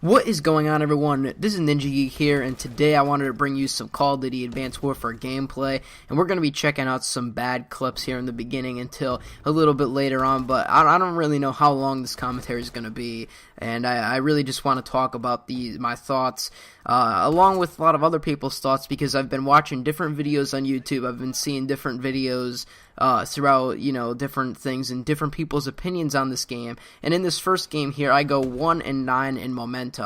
What is going on, everyone? This is Ninja Geek here, and today I wanted to bring you some Call of Duty Advanced Warfare gameplay, and we're going to be checking out some bad clips here in the beginning until a little bit later on, but I don't really know how long this commentary is going to be, and I really just want to talk about my thoughts, along with a lot of other people's thoughts, because I've been watching different videos on YouTube. I've been seeing different videos throughout, different things and different people's opinions on this game. And in this first game here, I go 1-9 in momentum.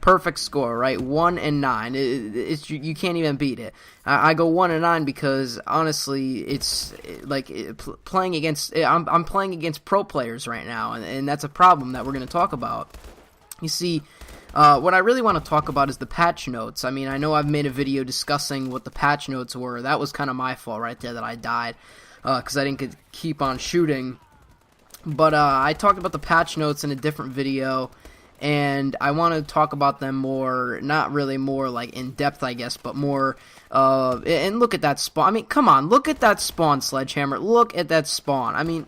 Perfect score, right? 1-9. You can't even beat it. I go 1-9 because honestly, it's like playing against. I'm playing against pro players right now, and that's a problem that we're going to talk about. You see. What I really want to talk about is the patch notes. I mean, I know I've made a video discussing what the patch notes were. That was kind of my fault right there that I died, because I didn't keep on shooting. But I talked about the patch notes in a different video, and I want to talk about them more, not really more like in depth, I guess, but more, and look at that spawn. I mean, come on, look at that spawn, Sledgehammer. Look at that spawn. I mean,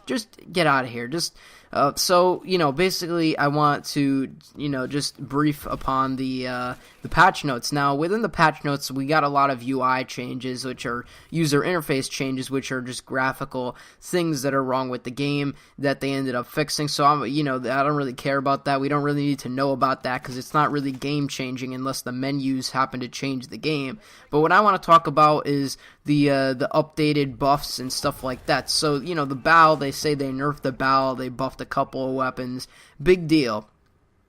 just get out of here. So, basically I want to, just brief upon the patch notes. Now, within the patch notes, we got a lot of UI changes, which are user interface changes, which are just graphical things that are wrong with the game that they ended up fixing. So, I don't really care about that. We don't really need to know about that because it's not really game changing unless the menus happen to change the game. But what I want to talk about is the updated buffs and stuff like that. So, the BAL, they say they nerfed the BAL, they buffed a couple of weapons. Big deal.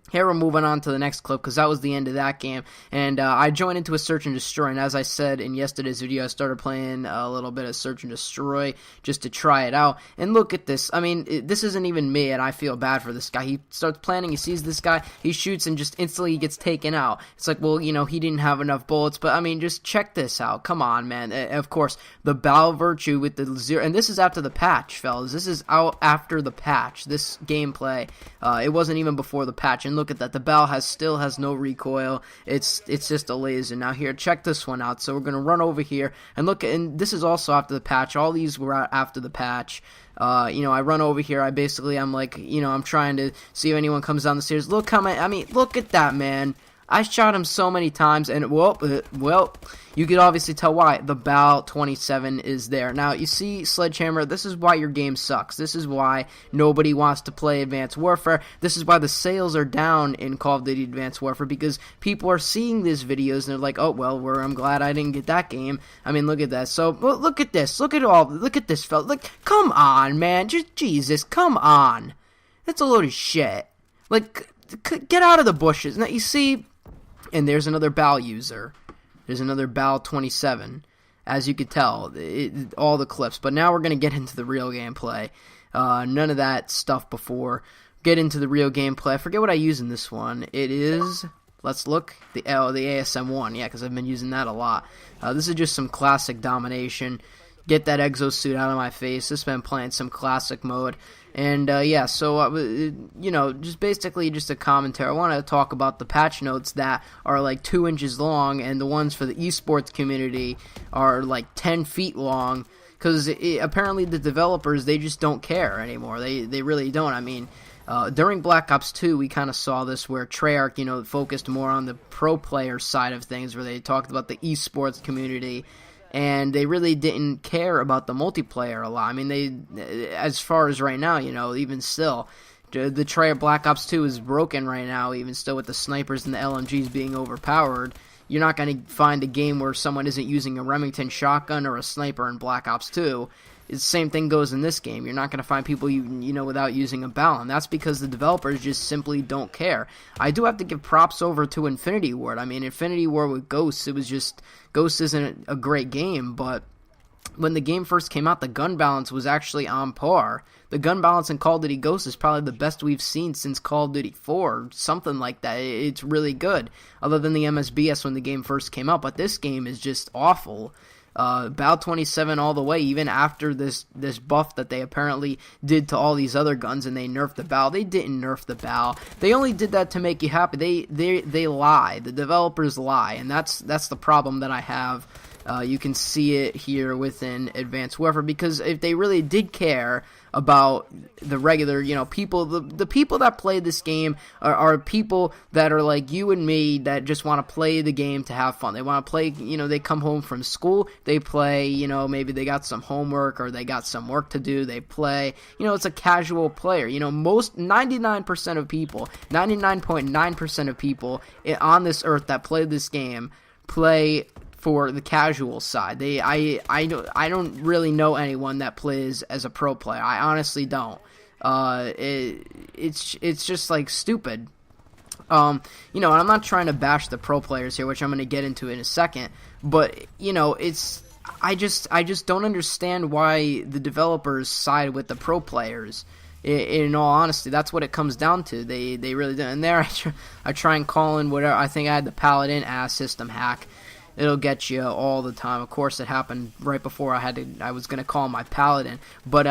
Here we're moving on to the next clip because that was the end of that game, and I joined into a Search and Destroy, and as I said in yesterday's video, I started playing a little bit of Search and Destroy just to try it out, and look at this. I mean, this isn't even me, and I feel bad for this guy. He starts planning, he sees this guy, he shoots, and just instantly gets taken out. It's like, well, he didn't have enough bullets, but I mean, just check this out. Come on, man. Of course, the BAL Virtue with the 0, and this is after the patch, fellas. This is out after the patch, this gameplay. It wasn't even before the patch, and look at that. The BAL still has no recoil. It's just a laser. Now here, check this one out. So we're gonna run over here and look. And this is also after the patch. All these were after the patch. I run over here. I'm like, I'm trying to see if anyone comes down the stairs. Look how many. I mean, look at that, man. I shot him so many times, and well, you could obviously tell why. The BAL 27 is there. Now, you see, Sledgehammer, this is why your game sucks. This is why nobody wants to play Advanced Warfare. This is why the sales are down in Call of Duty Advanced Warfare, because people are seeing these videos, and they're like, oh, well, I'm glad I didn't get that game. I mean, look at that. So, look at this. Look at this, fella. Look, come on, man. Just, Jesus, come on. That's a load of shit. Like, get out of the bushes. Now, you see... And there's another BAL user. There's another BAL 27. As you could tell, all the clips. But now we're going to get into the real gameplay. None of that stuff before. Get into the real gameplay. I forget what I use in this one. It is... Let's look. The ASM-1. Yeah, because I've been using that a lot. This is just some classic domination. Get that exosuit out of my face. Just been playing some classic mode. And, just basically just a commentary. I want to talk about the patch notes that are like 2 inches long, and the ones for the esports community are like 10 feet long, because apparently the developers, they just don't care anymore. They really don't. I mean, during Black Ops 2, we kind of saw this where Treyarch, focused more on the pro player side of things, where they talked about the esports community, and they really didn't care about the multiplayer a lot. I mean, as far as right now, even still, the Treyarch Black Ops 2 is broken right now, even still with the snipers and the LMGs being overpowered. You're not going to find a game where someone isn't using a Remington shotgun or a sniper in Black Ops 2. The same thing goes in this game. You're not going to find people without using a BAL, and that's because the developers just simply don't care. I do have to give props over to Infinity Ward. I mean, Infinity Ward with Ghosts, it was just... Ghosts isn't a great game, but when the game first came out, the gun balance was actually on par. The gun balance in Call of Duty Ghosts is probably the best we've seen since Call of Duty 4, something like that. It's really good, other than the MSBS when the game first came out, but this game is just awful. BAL 27 all the way, even after this buff that they apparently did to all these other guns, and they nerfed the BAL. They didn't nerf the BAL. They only did that to make you happy. They lie. The developers lie, and that's the problem that I have You can see it here within Advanced Warfare, because if they really did care about the regular, people, the people that play this game are people that are like you and me, that just want to play the game to have fun. They want to play, they come home from school, they play, maybe they got some homework or they got some work to do, they play, it's a casual player. Most 99% of people, 99.9% of people on this earth that play this game play for the casual side. I don't really know anyone that plays as a pro player. I honestly don't. It's just like stupid. And I'm not trying to bash the pro players here, which I'm going to get into in a second, but I just don't understand why the developers side with the pro players. In all honesty, that's what it comes down to. They really do. And there I try and call in whatever. I think I had the Paladin system hack. It'll get you all the time. Of course, it happened right before I was going to call my Paladin. But,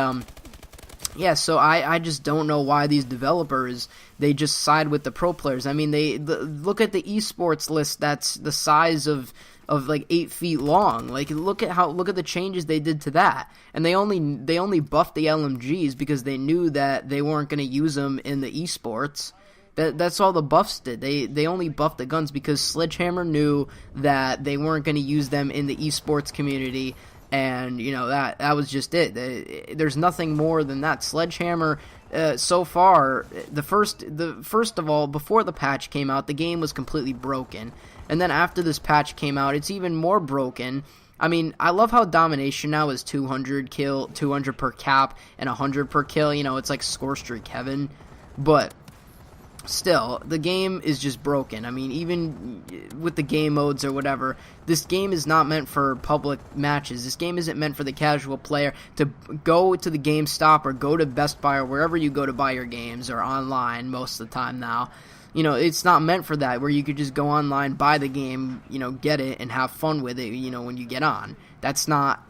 yeah, so I just don't know why these developers, they just side with the pro players. I mean, look at the esports list that's the size of like 8 feet long. Like, look at the changes they did to that. And they only buffed the LMGs because they knew that they weren't going to use them in the esports. That's all the buffs did. They only buffed the guns because Sledgehammer knew that they weren't going to use them in the esports community, and that was just it. There's nothing more than that. Sledgehammer, so far, the first of all, before the patch came out, the game was completely broken, and then after this patch came out, it's even more broken. I mean, I love how domination now is 200 per cap, and 100 per kill. It's like score streak heaven, but still, the game is just broken. I mean, even with the game modes or whatever, this game is not meant for public matches. This game isn't meant for the casual player to go to the GameStop or go to Best Buy or wherever you go to buy your games, or online most of the time now. It's not meant for that, where you could just go online, buy the game, get it, and have fun with it, when you get on. That's not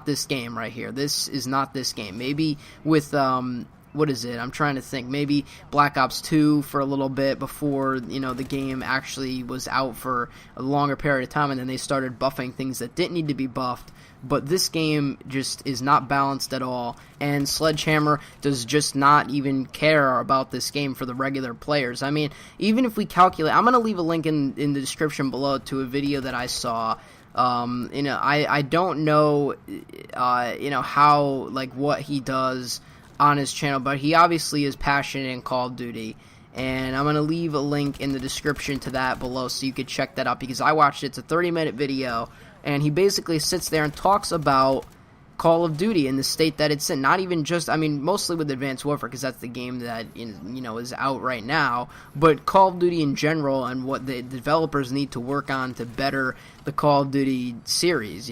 this game right here. This is not this game. Maybe with, what is it? I'm trying to think. Maybe Black Ops 2 for a little bit before, the game actually was out for a longer period of time, and then they started buffing things that didn't need to be buffed. But this game just is not balanced at all, and Sledgehammer does just not even care about this game for the regular players. I mean, even if we calculate, I'm going to leave a link in the description below to a video that I saw. I don't know, how, like, what he does on his channel, but he obviously is passionate in Call of Duty, and I'm going to leave a link in the description to that below so you could check that out, because I watched it. It's a 30-minute video, and he basically sits there and talks about Call of Duty in the state that it's in. Not even just, I mean, mostly with Advanced Warfare, because that's the game that, is out right now, but Call of Duty in general, and what the developers need to work on to better the Call of Duty series,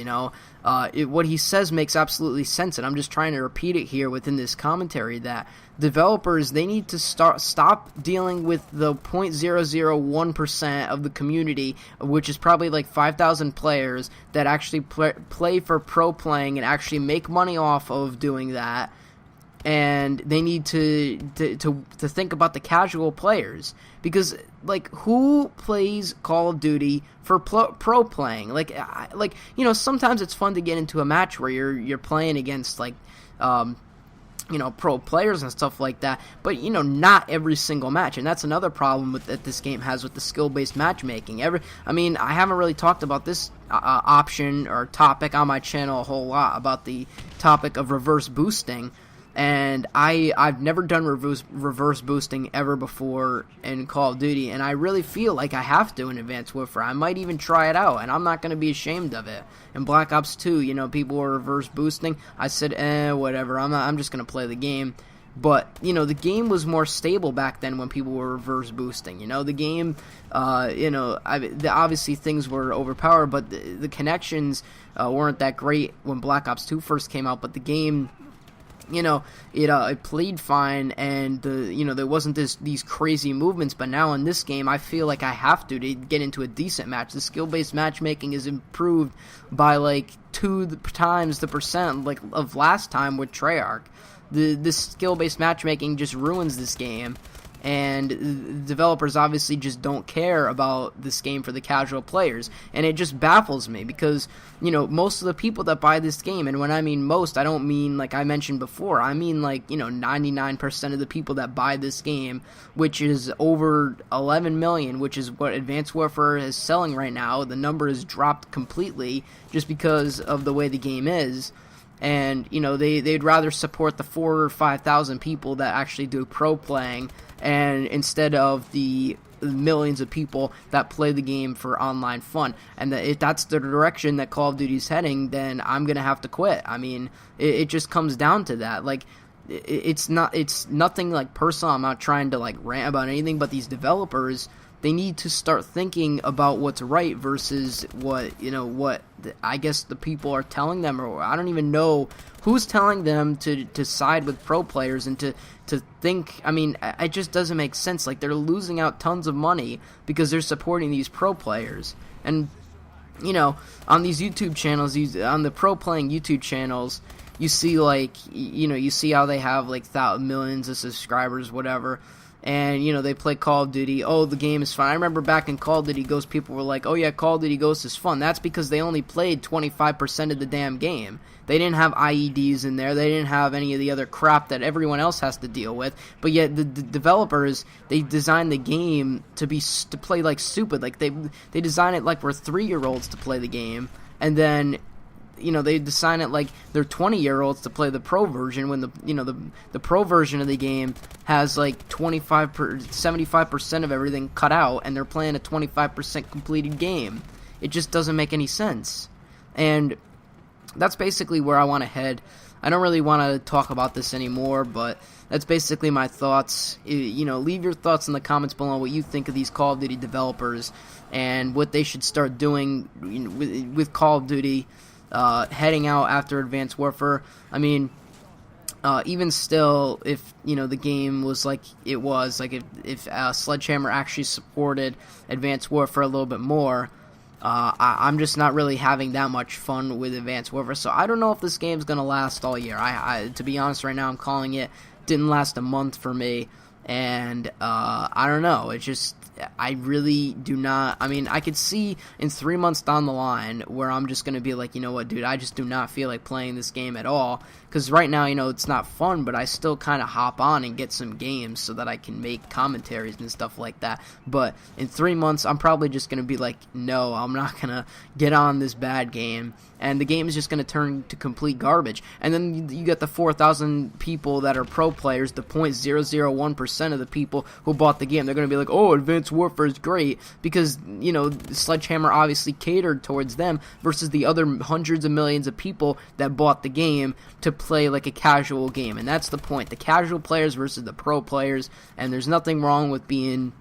what he says makes absolutely sense, and I'm just trying to repeat it here within this commentary, that developers, they need to stop dealing with the 0.001% of the community, which is probably like 5,000 players that actually play for pro playing and actually make money off of doing that. And they need to think about the casual players, because like, who plays Call of Duty for pro playing? Like sometimes it's fun to get into a match where you're playing against like pro players and stuff like that, but not every single match. And that's another problem that this game has with the skill-based matchmaking. I haven't really talked about this option or topic on my channel a whole lot, about the topic of reverse boosting. And I've never done reverse boosting ever before in Call of Duty, and I really feel like I have to in Advanced Warfare. I might even try it out, and I'm not going to be ashamed of it. In Black Ops 2, people were reverse boosting. I said, whatever, I'm just going to play the game. But, the game was more stable back then when people were reverse boosting. The game, obviously things were overpowered, but the connections weren't that great when Black Ops 2 first came out, but the game, it played fine, and there wasn't these crazy movements. But now in this game, I feel like I have to get into a decent match. The skill-based matchmaking is improved by like 2 times the percent of last time with Treyarch. This skill-based matchmaking just ruins this game, and the developers obviously just don't care about this game for the casual players, and it just baffles me because, you know, most of the people that buy this game, and when I mean most, I don't mean like I mentioned before, I mean like, you know, 99% of the people that buy this game, which is over 11 million, which is what Advanced Warfare is selling right now. The number has dropped completely just because of the way the game is. And, you know, they'd rather support the 4,000 or 5,000 people that actually do pro playing, and instead of the millions of people that play the game for online fun. And if that's the direction that Call of Duty's heading, then I'm going to have to quit. I mean, it just comes down to that. Like, it's nothing like personal. I'm not trying to like rant about anything, but these developers, they need to start thinking about what's right versus what, you know, what I guess the people are telling them, or I don't even know who's telling them to side with pro players and to think. I mean, it just doesn't make sense. Like, they're losing out tons of money because they're supporting these pro players. And, you know, on these YouTube channels, on the pro playing YouTube channels, you see, like, you know, you see how they have like millions of subscribers, whatever. And, you know, they play Call of Duty. Oh, the game is fun. I remember back in Call of Duty Ghosts, people were like, oh yeah, Call of Duty Ghosts is fun. That's because they only played 25% of the damn game. They didn't have IEDs in there. They didn't have any of the other crap that everyone else has to deal with. But yet the developers, they designed the game to play like stupid. Like, they design it like we're 3-year-olds to play the game. And then, you know, they design it like they're 20-year-olds to play the pro version, when the pro version of the game has like 75% of everything cut out, and they're playing a 25% completed game. It just doesn't make any sense. And that's basically where I want to head. I don't really want to talk about this anymore, but that's basically my thoughts. You know, leave your thoughts in the comments below, what you think of these Call of Duty developers and what they should start doing, you know, with Call of Duty. Heading out after Advanced Warfare. I mean, even still, if, you know, the game was like it was, like if Sledgehammer actually supported Advanced Warfare a little bit more, I'm just not really having that much fun with Advanced Warfare. So I don't know if this game's gonna last all year. To be honest, right now I'm calling it. Didn't last a month for me, and I don't know. It just, I really do not. I mean, I could see in 3 months down the line where I'm just going to be like, you know what, dude, I just do not feel like playing this game at all. Because right now, you know, it's not fun, but I still kind of hop on and get some games so that I can make commentaries and stuff like that. But in 3 months, I'm probably just going to be like, no, I'm not going to get on this bad game. And the game is just going to turn to complete garbage. And then you get the 4,000 people that are pro players, the 0.001% of the people who bought the game. They're going to be like, oh, Advanced Warfare is great, because, you know, Sledgehammer obviously catered towards them versus the other hundreds of millions of people that bought the game to play like a casual game. And that's the point, the casual players versus the pro players. And there's nothing wrong with being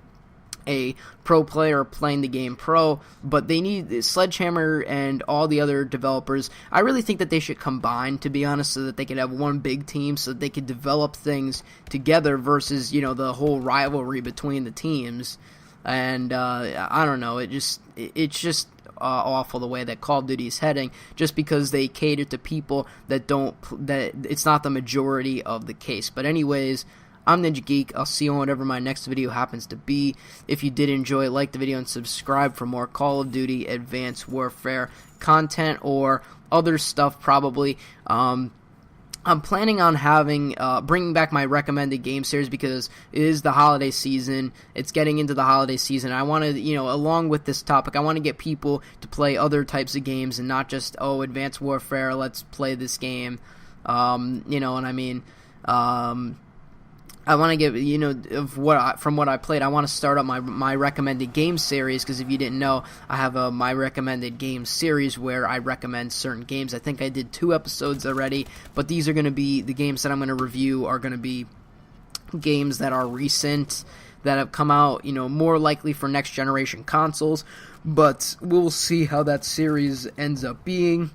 a pro player playing the game pro, but they need Sledgehammer and all the other developers. I really think that they should combine, to be honest, so that they could have one big team, so that they could develop things together versus, you know, the whole rivalry between the teams. And I don't know, it's just awful the way that Call of Duty is heading, just because they cater to people that it's not the majority of the case. But anyways, I'm Ninja Geek. I'll see you on whatever my next video happens to be. If you did enjoy it, like the video and subscribe for more Call of Duty Advanced Warfare content or other stuff probably. I'm planning on having bringing back my recommended game series because it is the holiday season. It's getting into the holiday season. I want to, you know, along with this topic, I want to get people to play other types of games and not just, oh, Advanced Warfare, let's play this game. You know what I mean? I want to get, you know, from what I played, I want to start up my recommended game series, because if you didn't know, I have my recommended game series where I recommend certain games. I think I did 2 episodes already, but these are going to be, the games that I'm going to review are going to be games that are recent, that have come out, you know, more likely for next generation consoles, but we'll see how that series ends up being.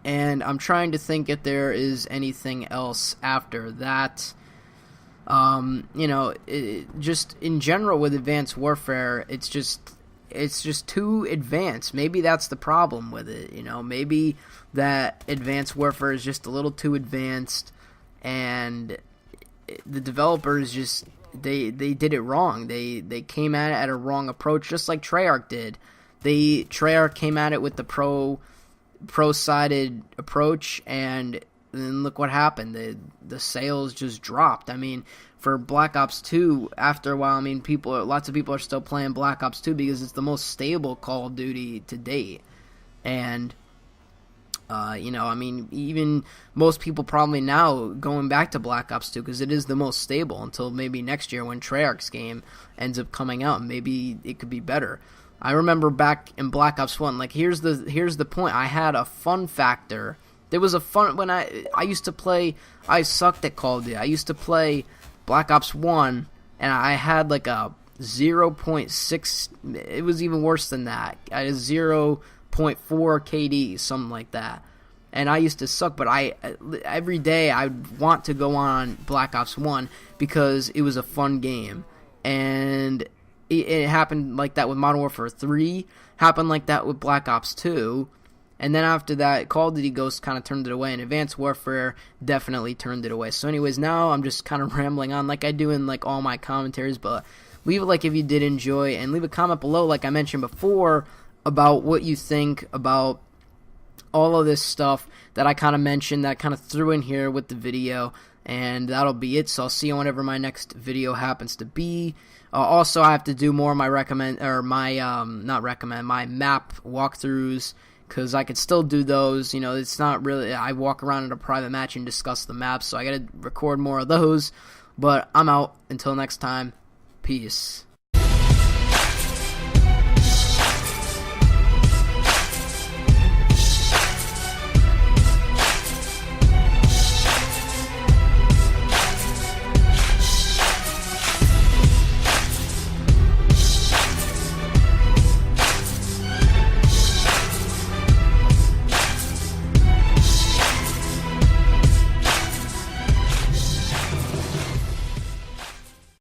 And I'm trying to think if there is anything else after that. You know, just in general with Advanced Warfare, it's just too advanced. Maybe that's the problem with it, you know. Maybe that Advanced Warfare is just a little too advanced, and the developers just they did it wrong. They came at it at a wrong approach, just like Treyarch did. Treyarch came at it with the pro-sided approach, and then look what happened. The sales just dropped. I mean, for Black Ops 2, after a while, I mean, lots of people are still playing Black Ops 2 because it's the most stable Call of Duty to date. And I mean, even most people probably now going back to Black Ops 2 because it is the most stable until maybe next year when Treyarch's game ends up coming out. Maybe it could be better. I remember back in Black Ops 1, like, here's the point. I had a fun factor. There was a fun, when I used to play, I sucked at Call of Duty. I used to play Black Ops 1, and I had like a 0.6, it was even worse than that. I had 0.4 KD, something like that. And I used to suck, but every day I'd want to go on Black Ops 1 because it was a fun game. And it happened like that with Modern Warfare 3, happened like that with Black Ops 2, and then after that, Call of Duty Ghosts kind of turned it away, and Advanced Warfare definitely turned it away. So anyways, now I'm just kind of rambling on like I do in like all my commentaries, but leave a like if you did enjoy, and leave a comment below, like I mentioned before, about what you think about all of this stuff that I kind of mentioned, that I kind of threw in here with the video. And that'll be it. So I'll see you whenever my next video happens to be. Also, I have to do more of my map walkthroughs, because I could still do those. You know, it's not really, I walk around in a private match and discuss the maps, so I gotta record more of those. But I'm out. Until next time, peace.